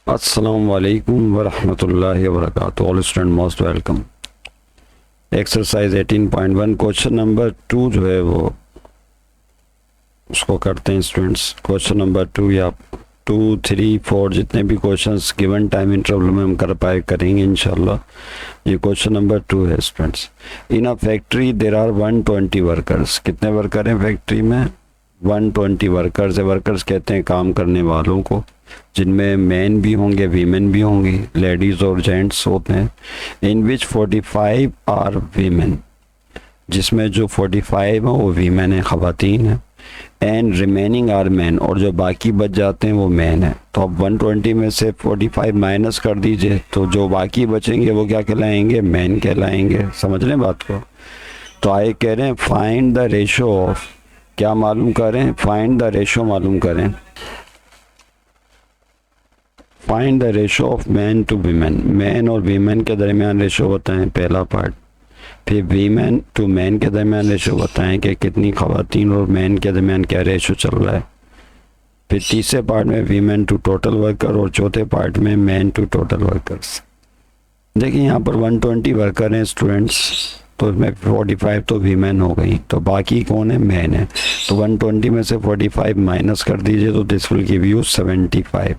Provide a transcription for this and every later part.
अस्सलाम वालेकुम वरहमतुल्लाहि वबरकातुहू। All student most welcome. Exercise 18.1 question number 2 जो है वो उसको करते हैं स्टूडेंट्स। क्वेश्चन नंबर 2 या 2, 3, 4 जितने भी क्वेश्चंस गिवन टाइम इंटरवल में हम कर पाए करेंगे इंशाल्लाह। ये क्वेश्चन नंबर 2 है students. In a factory there are 120 workers. कितने वर्कर हैं फैक्ट्री में? 120 वर्कर्स है। वर्कर्स कहते हैं काम करने वालों को, जिनमें मैन भी होंगे वीमेन भी होंगी, लेडीज और जेंट्स होते हैं। इन विच 45 आर वीमेन, जिसमें जो 45 है वो वीमेन है, खवातीन है। एंड रिमेनिंग आर मैन, और जो बाकी बच जाते हैं वो मैन है। तो अब 120 में से 45 माइनस कर दीजिए, तो जो बाकी बचेंगे वो क्या कहलाएंगे? मैन कहलाएंगे। समझ लें बात को। तो आए कह रहे हैं फाइंड द रेशो ऑफ, क्या मालूम करें? फाइंड द रेशो मालूम करें। Find the ratio of man to women. Man और वीमेन के दरमियान रेशो बताएं, पहला पार्ट। फिर वीमेन टू मैन के दरमियान रेशो बताएं कि कितनी खवातीन और मैन के दरमियान क्या रेशो चल रहा है। फिर तीसरे पार्ट में वीमेन टू टोटल वर्कर, और चौथे पार्ट में मैन टू टोटल वर्कर्स। देखिए यहाँ पर 120 वर्कर हैं स्टूडेंट्स, तो इसमें 45 तो वीमेन हो गई, तो बाकी कौन है? मैन है। तो 120 में से 45 माइनस कर दीजिए, तो दिस विल गिव यू 75।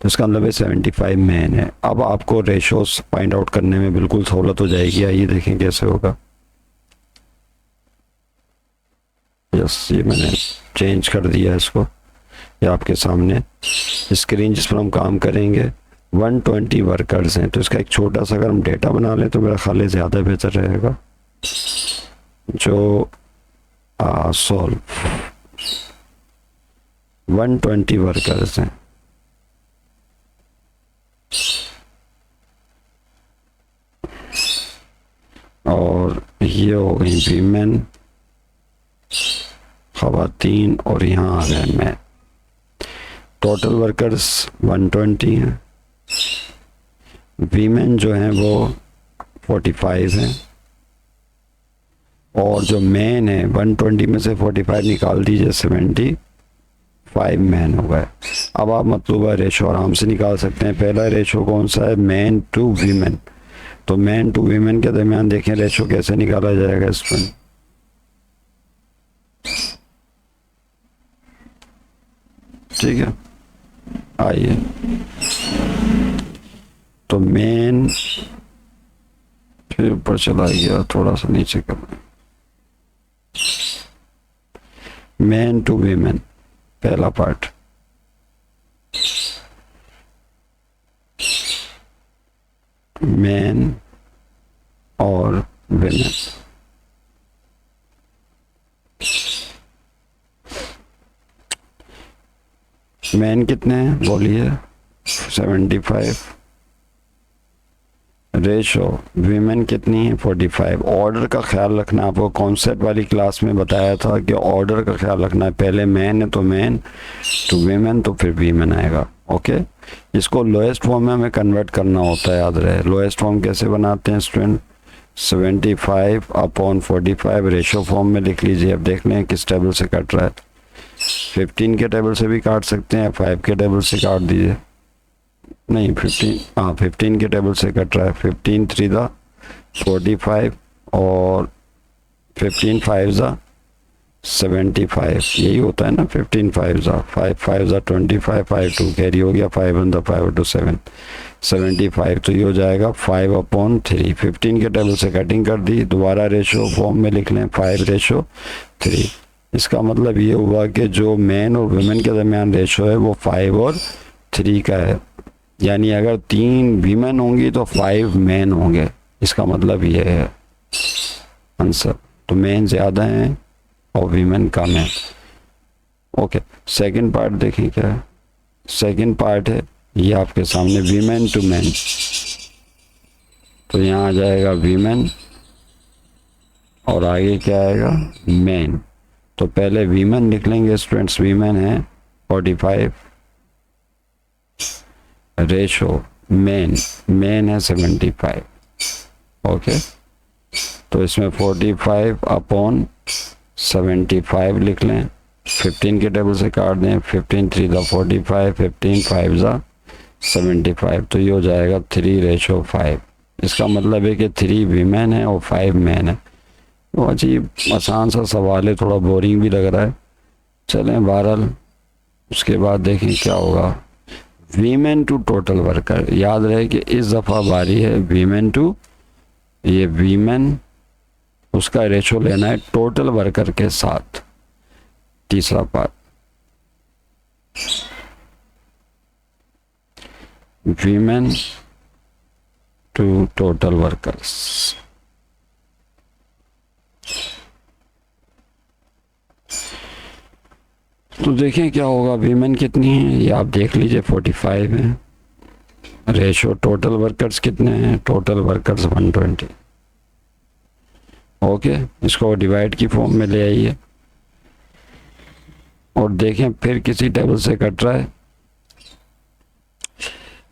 तो इसका मतलब है 75 मैन है। अब आपको रेशोस फाइंड आउट करने में बिल्कुल सहूलत हो जाएगी। आइए देखें कैसे होगा। यस, ये मैंने चेंज कर दिया इसको, ये आपके सामने स्क्रीन जिस पर हम काम करेंगे। 120 वर्कर्स हैं, तो इसका एक छोटा सा अगर हम डेटा बना लें तो मेरा ख्याल है ज़्यादा बेहतर रहेगा। जो सॉल्व 120 वर्कर्स हैं, और ये हो गई वीमेन, खवातीन, और यहाँ आ गए मैं। टोटल वर्कर्स 120 हैं, वीमेन जो हैं वो 45 हैं, और जो मैन है 120 में से 45 निकाल दीजिए, 75 मैन हो गए। अब आप मतलूबा रेशो आराम से निकाल सकते हैं। पहला रेशो कौन सा है? Man to women. तो मैन टू वीमेन के दरमियान देखें रेशो कैसे निकाला जाएगा इसमें। ठीक है, आइए। तो मैन फिर ऊपर चला गया, थोड़ा सा नीचे करना। मैन टू वीमेन पहला पार्ट, मैन और वीमेन। मैन कितने हैं बोलिए? 75। रेशो वीमेन कितनी है? 45। ऑर्डर का ख्याल रखना, आपको कॉन्सेप्ट वाली क्लास में बताया था कि ऑर्डर का ख्याल रखना है। पहले मैन है तो मैन, टू वीमेन तो फिर वीमेन आएगा। ओके, इसको लोएस्ट फॉर्म में हमें कन्वर्ट करना होता है, याद रहे। लोएस्ट फॉर्म कैसे बनाते हैं स्टूडेंट? 75 अपॉन 45 रेशो फॉर्म में लिख लीजिए। अब देख लें किस टेबल से कट रहा है। 15 के टेबल से भी काट सकते हैं, 5 के टेबल से काट दीजिए। नहीं 15, हाँ 15 के टेबल से कट रहा है। 15 3 दा 45 और 15 5 दा 75, यही होता है ना। 15 5 दा 5 5 दा 25, 5 2 कैरी हो गया, 5 1 दा 5 2 7, 75। तो ये हो जाएगा 5 अपॉन 3। 15 के टेबल से कटिंग कर दी, दोबारा रेशो फॉर्म में लिख लें 5:3। इसका मतलब ये हुआ कि जो मैन और वुमेन के दरमियान रेशो है वो 5 और 3 का है। यानी अगर 3 वीमेन होंगी तो 5 मैन होंगे, इसका मतलब ये है आंसर। तो मैन ज़्यादा हैं और वीमेन कम है। ओके, सेकंड पार्ट देखें क्या है। सेकंड पार्ट है ये आपके सामने, वीमेन टू मैन। तो यहाँ आ जाएगा वीमेन और आगे क्या आएगा? मैन। तो पहले वीमेन लिख लेंगे स्टूडेंट्स। वीमेन है 45, रेशो मैन है 75। ओके, तो इसमें 45 अपॉन 75 लिख लें। 15 के टेबल से काट दें। 15 3 दा 45, 15 5 दा 75, तो ये हो जाएगा 3:5। इसका मतलब है कि 3 वीमेन है और 5 मैन है। तो अजीब आसान सा सवाल है, थोड़ा बोरिंग भी लग रहा है। चलें बहरहाल, उसके बाद देखें क्या होगा। वीमेन टू टोटल वर्कर, याद रहे कि इस दफ़ा बारी है वीमेन टू, ये वीमेन उसका रेशो लेना है टोटल वर्कर के साथ। तीसरा part, women to total workers. तो देखें क्या होगा। वीमेन कितनी है ये आप देख लीजिए, 45 है। रेशो टोटल वर्कर्स कितने हैं, टोटल वर्कर्स 120। ओके, इसको डिवाइड की फॉर्म में ले आइए और देखें फिर किसी टेबल से कट रहा है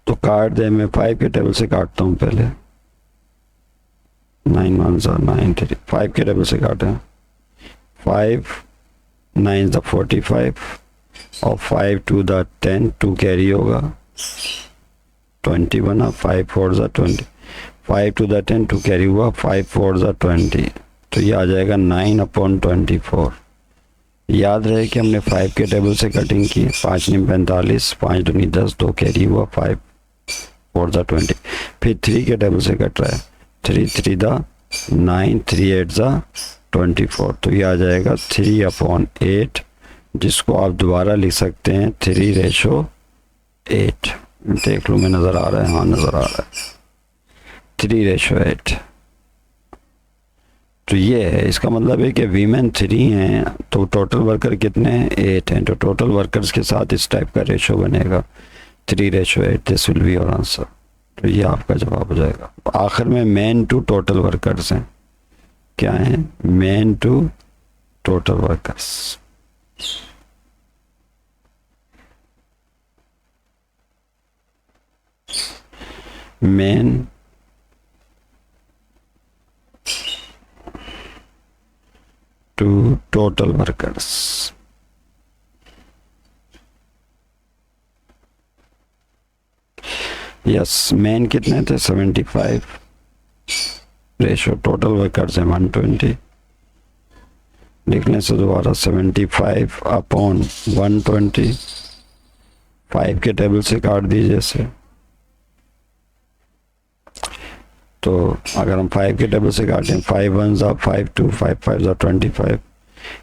तो काट दे। मैं 5 के टेबल से काटता हूँ पहले। 9 1 9 3, 5 के टेबल से काटें। 5 9 45 और 5 2 10, 2 कैरी होगा, 20 बना। 5 4 20, 5 2 10, 2 कैरी हुआ, 5 4 20, तो ये आ जाएगा 9/24। याद रहे कि हमने 5 के टेबल से कटिंग की। 5 9 45, 5 2 10, 2 कैरी हुआ, 5 4 20। फिर 3 के टेबल से कट रहा है। 3 3 9, 3 8 24, तो ये आ जाएगा 3/8, जिसको आप दोबारा लिख सकते हैं 3:8। देख लो मैं नज़र आ रहा है, हाँ नज़र आ रहा है, 3:8। तो ये है, इसका मतलब है कि वीमेन 3 हैं तो टोटल वर्कर कितने हैं, 8 हैं। तो टोटल वर्कर्स के साथ इस टाइप का रेशो बनेगा 3:8। This will be your answer. तो ये आपका जवाब हो जाएगा। आखिर में मैन टू टोटल वर्कर्स हैं, क्या है, man to total workers. Man to total workers. Yes, man कितने थे, 75। रेशो टोटल वर्कर्स है 120। लिखने से दोबारा 75/120। 5 के टेबल से काट दीजिए इसे। तो अगर हम 5 के टेबल से काटें, 5 1 5 2, 5 5 25।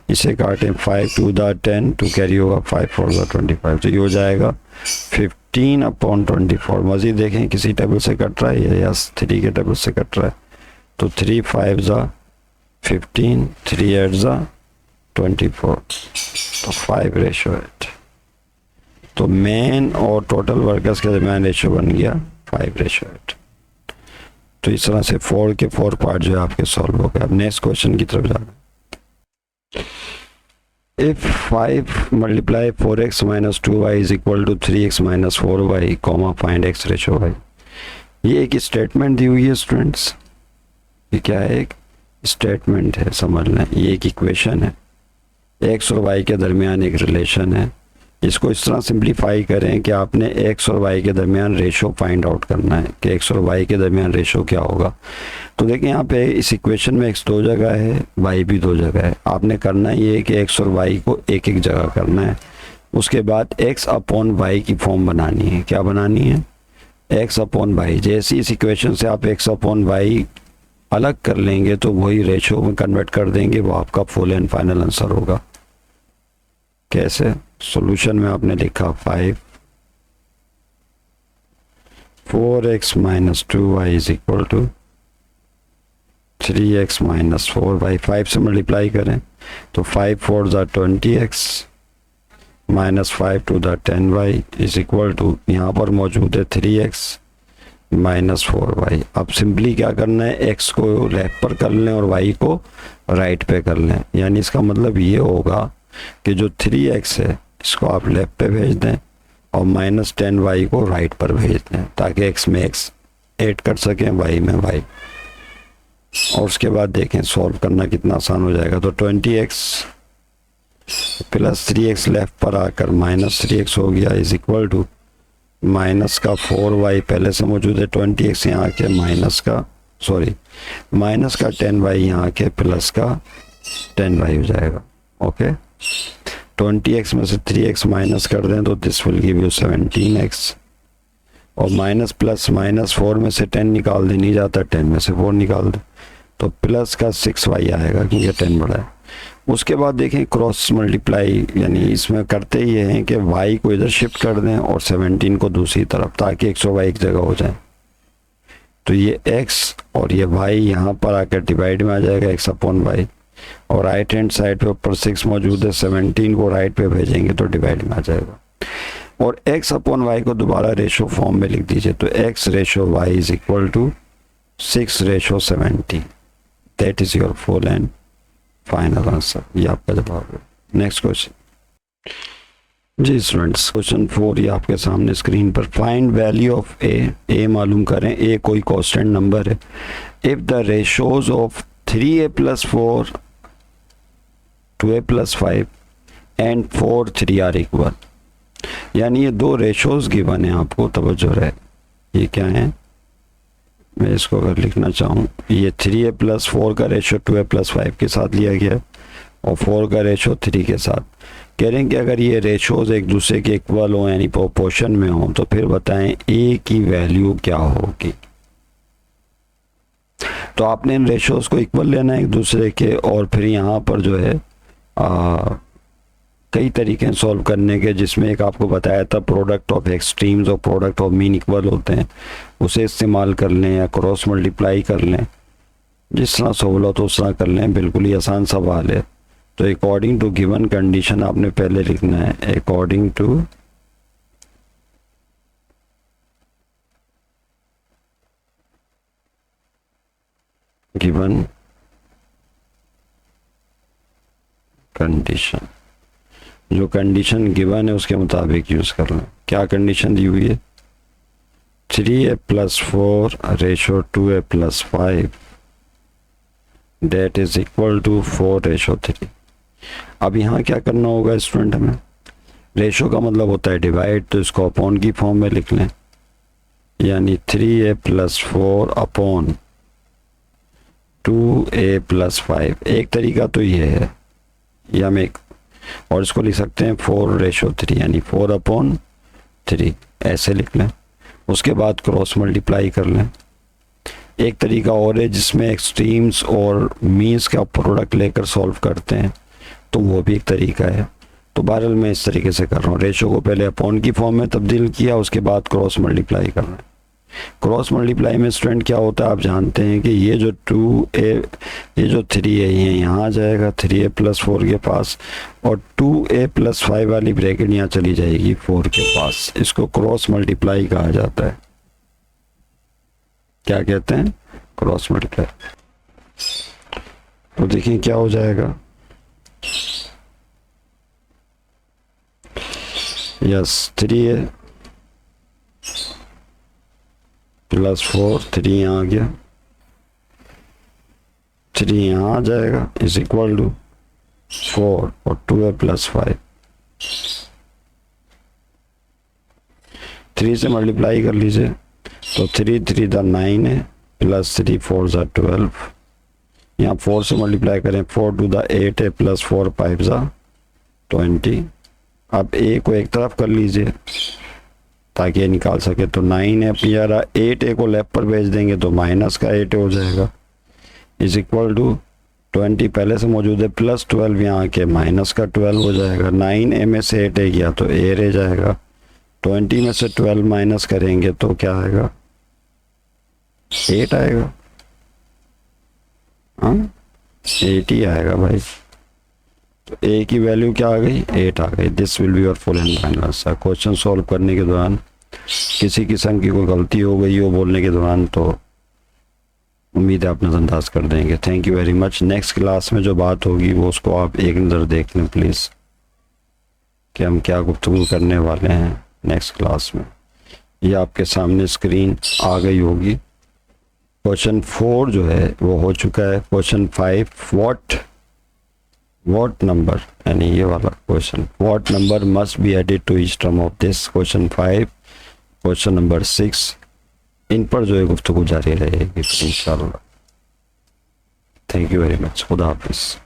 इसे काटें 5 2 10, 2 कैरी होगा, 5 4 25। तो ये हो जाएगा 15/24। मज़ीद देखें किसी टेबल से कट रहा है या 3 के टेबल से कट रहा है। तो 3 5 15, 3 8 24, तो 5:8। तो मैन और टोटल वर्कर्स के दरमियान रेशो बन गया 5:8। तो इस तरह से 4 के 4 पार्ट जो है आपके सॉल्व हो गए। अब नेक्स्ट क्वेश्चन की तरफ जाना। If 5 multiply 4x minus 2y is equal to 3x minus 4y, find x ratio y। ये एक स्टेटमेंट दी हुई है स्टूडेंट्स। ये क्या है, एक स्टेटमेंट है, समझ लें। ये एक इक्वेशन है, x और y के दरमियान एक रिलेशन है। इसको इस तरह सिंप्लीफाई करें कि आपने x और y के दरमियान रेशो फाइंड आउट करना है कि x और y के दरमियान रेशो क्या होगा। तो देखिए यहाँ पे इस इक्वेशन में x 2 जगह है, y भी 2 जगह है। आपने करना ये है कि x और y को एक एक जगह करना है। उसके बाद x/y की फॉर्म बनानी है। क्या बनानी है, x/y। जैसे इस इक्वेशन से आप x/y अलग कर लेंगे तो वही रेशो में कन्वर्ट कर देंगे, वो आपका फुल एंड फाइनल आंसर होगा। कैसे, सॉल्यूशन में आपने लिखा 5 4x minus 2y is equal to 3x minus 4y। 5 से मल्टीप्लाई करें तो 5 4 20x minus 5 2 10y is equal to, यहाँ पर मौजूद है 3x माइनस 4y। अब सिंपली क्या करना है, x को लेफ्ट पर कर लें और y को राइट पे कर लें। यानी इसका मतलब ये होगा कि जो 3x है इसको आप लेफ्ट पे भेज दें और माइनस 10y को राइट पर भेज दें, ताकि x में x ऐड कर सकें, y में y। और उसके बाद देखें सॉल्व करना कितना आसान हो जाएगा। तो 20x प्लस 3x लेफ्ट पर आकर माइनस 3x हो गया, इज इक्वल टू माइनस का 4y पहले से मौजूद है, 20x यहाँ के माइनस का 10y यहाँ के प्लस का 10y हो जाएगा। ओके, 20x में से 3x माइनस कर दें तो this will give you 17x, और माइनस प्लस माइनस 4 में से 10 निकाल दे, नहीं जाता 10 में से 4 निकाल दे तो प्लस का 6y आएगा क्योंकि 10 बड़ा है। उसके बाद देखें क्रॉस मल्टीप्लाई, यानी इसमें करते ये हैं कि y को इधर शिफ्ट कर दें और 17 को दूसरी तरफ, ताकि x और y एक जगह हो जाए। तो ये x और ये y यहाँ पर आकर डिवाइड में आ जाएगा x अपॉन y, और राइट हैंड साइड पे ऊपर 6 मौजूद है, 17 को राइट पे भेजेंगे तो डिवाइड में आ जाएगा। और x अपॉन y को दोबारा रेशो फॉर्म में लिख दीजिए, तो x ratio y is equal to 6 ratio 17। That is your full and final answer, ये आपका जवाब है। नेक्स्ट क्वेश्चन जी स्टूडेंट्स, क्वेश्चन 4 ये आपके सामने स्क्रीन पर। फाइंड वैल्यू ऑफ ए मालूम करें, ए कोई कांस्टेंट नंबर है। If the ratios of 3a + 4 2a + 5 and 4 3 are equal, यानी ये दो रेशोज गिवन है आपको, तवज्जो रहे। ये क्या है, मैं इसको अगर लिखना चाहूँ, ये 3a + 4 का रेशो 2a + 5 के साथ लिया गया और 4 का रेशो 3 के साथ। कह रहे हैं कि अगर ये रेशोज एक दूसरे के इक्वल हो, यानी प्रोपोर्शन में हो, तो फिर बताएं a की वैल्यू क्या होगी। तो आपने इन रेशोज को इक्वल लेना है एक दूसरे के, और फिर यहाँ पर जो है कई तरीके हैं सॉल्व करने के, जिसमें एक आपको बताया था प्रोडक्ट ऑफ एक्सट्रीम्स और प्रोडक्ट ऑफ मीन इक्वल होते हैं, उसे इस्तेमाल कर लें या क्रॉस मल्टीप्लाई कर लें, जिस तरह सहूलत उस तरह कर लें, बिल्कुल ही आसान सवाल है। तो अकॉर्डिंग टू गिवन कंडीशन आपने पहले लिखना है, अकॉर्डिंग टू गिवन कंडीशन, जो कंडीशन गिवन है उसके मुताबिक यूज कर लें। क्या कंडीशन दी हुई है, 3a + 4 ratio 2a + 5 that is equal to 4 ratio 3। अब यहाँ क्या करना होगा स्टूडेंट, हमें रेशो का मतलब होता है डिवाइड, तो इसको अपॉन की फॉर्म में लिख लें, यानी 3a + 4 अपॉन 2a + 5। एक तरीका तो ये है, या हम एक और इसको लिख सकते हैं 4 रेशो 3, यानी 4 अपॉन 3 ऐसे लिख लें। उसके बाद क्रॉस मल्टीप्लाई कर लें। एक तरीका और है जिसमें एक्सट्रीम्स और मीन्स का प्रोडक्ट लेकर सॉल्व करते हैं, तो वो भी एक तरीका है। तो बहरहाल मैं इस तरीके से कर रहा हूँ, रेशो को पहले अपॉन की फॉर्म में तब्दील किया, उसके बाद क्रॉस मल्टीप्लाई कर रहे हैं। क्रॉस मल्टीप्लाई में स्टूडेंट क्या होता है, आप जानते हैं कि ये जो 3 है ये यहाँ आ जाएगा 3a + 4 के पास, और 2a + 5 वाली ब्रैकेट यहाँ चली जाएगी 4 के पास। इसको क्रॉस मल्टीप्लाई कहा जाता है। क्या कहते हैं, क्रॉस मल्टीप्लाई। तो देखिए क्या हो जाएगा, यस 3a + 4, 3 यहाँ आ गया, 3 यहाँ आ जाएगा इज इक्वल टू 4 और 2a + 5। 3 से मल्टीप्लाई कर लीजिए, तो 3 3 दा 9 है, प्लस 3 4 ज़ा 12। यहाँ 4 से मल्टीप्लाई करें, 4 2 दा 8 है, प्लस 4 5 ज़ा 20। अब a को एक तरफ कर लीजिए ताकि ये निकाल सके, तो 9 है प्यारा, 8a को लेफ्ट पर भेज देंगे तो माइनस का 8 हो जाएगा, इज इक्वल टू 20 पहले से मौजूद है, प्लस 12 यहाँ के माइनस का 12 हो जाएगा। 9a में से 8a गया तो a रह जाएगा, 20 में से 12 माइनस करेंगे तो क्या आएगा, 8 आएगा। हाँ 8 ही आएगा भाई, तो a की वैल्यू क्या आ गई, 8 आ गई। This will be your full and final answer. Question solve करने के दौरान किसी किस्म की कोई गलती हो गई हो बोलने के दौरान तो उम्मीद है आप नज़रअंदाज कर देंगे। Thank you very much. Next class में जो बात होगी वो उसको आप एक नज़र देख लें प्लीज़, कि हम क्या गुफ्तगू करने वाले हैं नेक्स्ट क्लास में। ये आपके सामने स्क्रीन आ गई होगी। क्वेश्चन 4 जो है वो हो चुका है। क्वेश्चन 5 व्हाट नंबर, यानी ये वाला question, what number must be added to each term of this. Question 5 question number 6, इन पर जो है गुफ्तगू जारी रहेगी इंशाल्लाह। Thank you very much. खुदा हाफिज़।